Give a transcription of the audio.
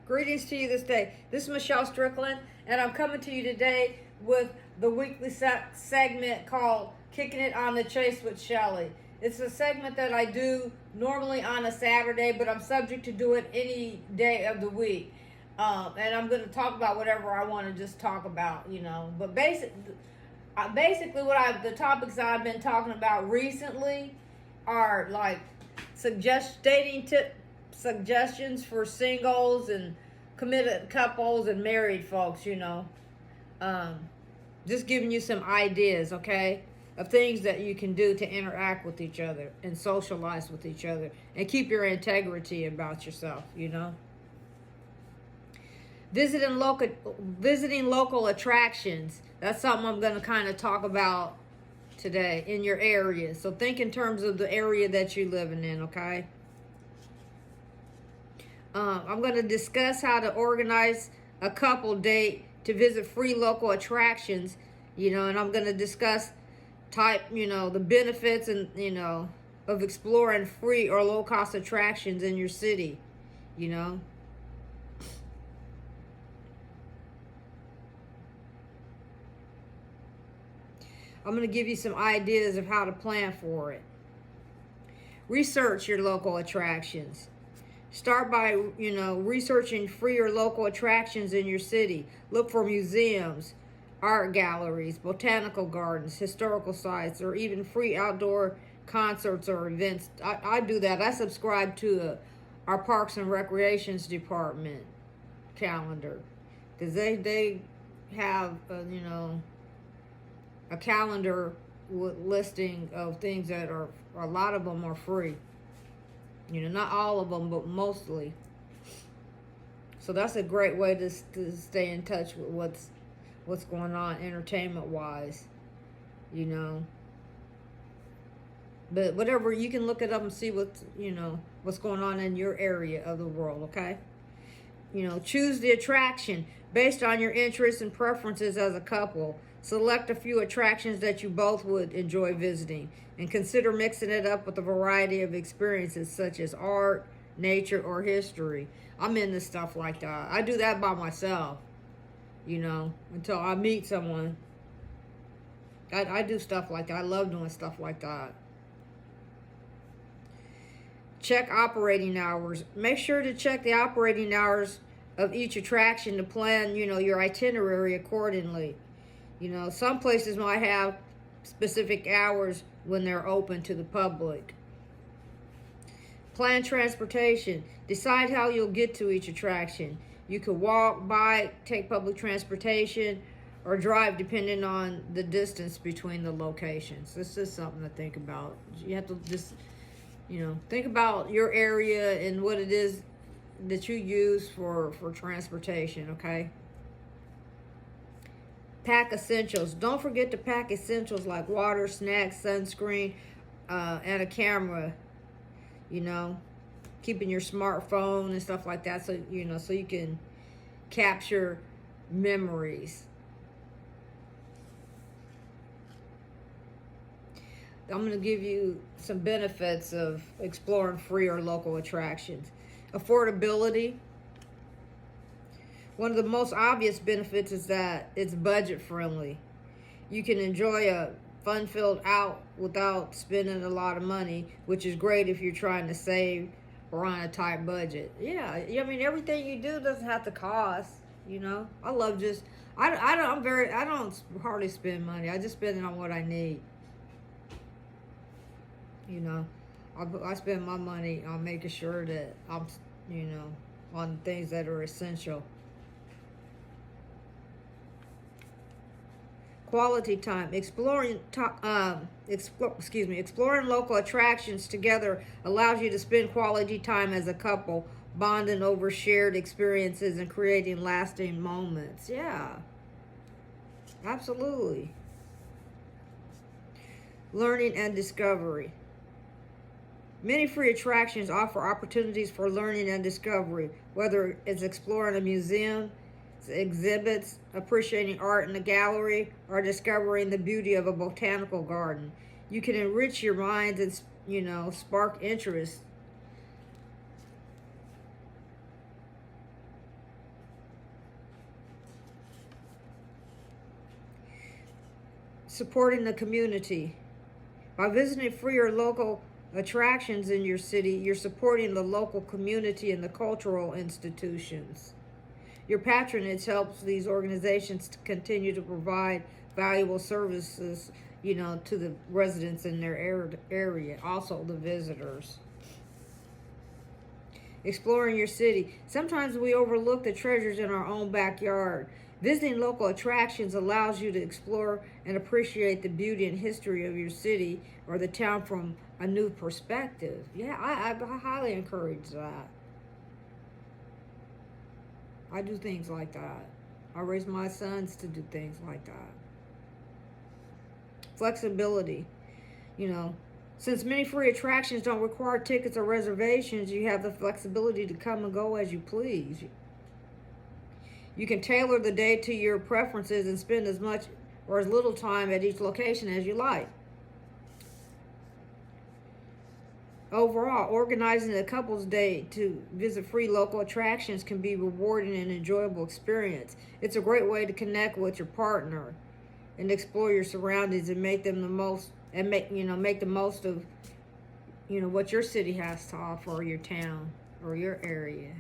Greetings to you this day. This is Michelle Strickland, and I'm coming to you today with the weekly segment called Kicking It on the Chase with Chelle. It's a segment that I do normally on a Saturday, but I'm subject to do it any day of the week. And I'm going to talk about whatever I want to just talk about, But basically, the topics that I've been talking about recently are like dating suggestions for singles and committed couples and married folks, just giving you some ideas, okay, of things that you can do to interact with each other and socialize with each other and keep your integrity about yourself, Visiting local attractions. That's something I'm going to kind of talk about today in your area. So think in terms of the area that you're living in, okay? I'm going to discuss how to organize a couple date to visit free local attractions, and I'm going to discuss the benefits and, of exploring free or low cost attractions in your city, I'm going to give you some ideas of how to plan for it. Research your local attractions. Start by, researching free or local attractions in your city. Look for museums, art galleries, botanical gardens, historical sites, or even free outdoor concerts or events. I do that. I subscribe to our Parks and Recreations Department calendar because they have, a calendar with listing of things that are, a lot of them are free. Not all of them, but mostly. So that's a great way to stay in touch with what's going on entertainment wise, But whatever, you can look it up and see what's going on in your area of the world, okay? Choose the attraction based on your interests and preferences as a couple. Select a few attractions that you both would enjoy visiting and consider mixing it up with a variety of experiences such as art, nature, or history. I'm into stuff like that. I do that by myself, until I meet someone. I do stuff like that. I love doing stuff like that. Check operating hours. Make sure to check the operating hours of each attraction to plan, your itinerary accordingly. Some places might have specific hours when they're open to the public. Plan transportation. Decide how you'll get to each attraction. You could walk, bike, take public transportation, or drive depending on the distance between the locations. This is something to think about. You have to just, think about your area and what it is that you use for transportation, okay? Pack essentials. Don't forget to pack essentials like water, snacks, sunscreen, and a camera. Keeping your smartphone and stuff like that, so so you can capture memories. I'm going to give you some benefits of exploring free or local attractions. Affordability. One of the most obvious benefits is that it's budget friendly. You can enjoy a fun-filled out without spending a lot of money, which is great if you're trying to save or on a tight budget. Yeah, I mean, everything you do doesn't have to cost, I love I don't hardly spend money. I just spend it on what I need. I spend my money on making sure that I'm, on things that are essential. Quality time. Exploring local attractions together allows you to spend quality time as a couple, bonding over shared experiences and creating lasting moments. Yeah, absolutely. Learning and discovery. Many free attractions offer opportunities for learning and discovery, whether it's exploring a museum, exhibits, appreciating art in a gallery, or discovering the beauty of a botanical garden. You can enrich your mind and, spark interest Supporting the community. By visiting free or local attractions in your city, you're supporting the local community and the cultural institutions. Your patronage helps these organizations to continue to provide valuable services, to the residents in their area, also the visitors. Exploring your city. Sometimes we overlook the treasures in our own backyard. Visiting local attractions allows you to explore and appreciate the beauty and history of your city or the town from a new perspective. Yeah, I highly encourage that. I do things like that. I raise my sons to do things like that. Flexibility. Since many free attractions don't require tickets or reservations, you have the flexibility to come and go as you please. You can tailor the day to your preferences and spend as much or as little time at each location as you like. Overall, organizing a couple's day to visit free local attractions can be rewarding and enjoyable experience. It's a great way to connect with your partner and explore your surroundings and make them the most and make the most of what your city has to offer, or your town or your area.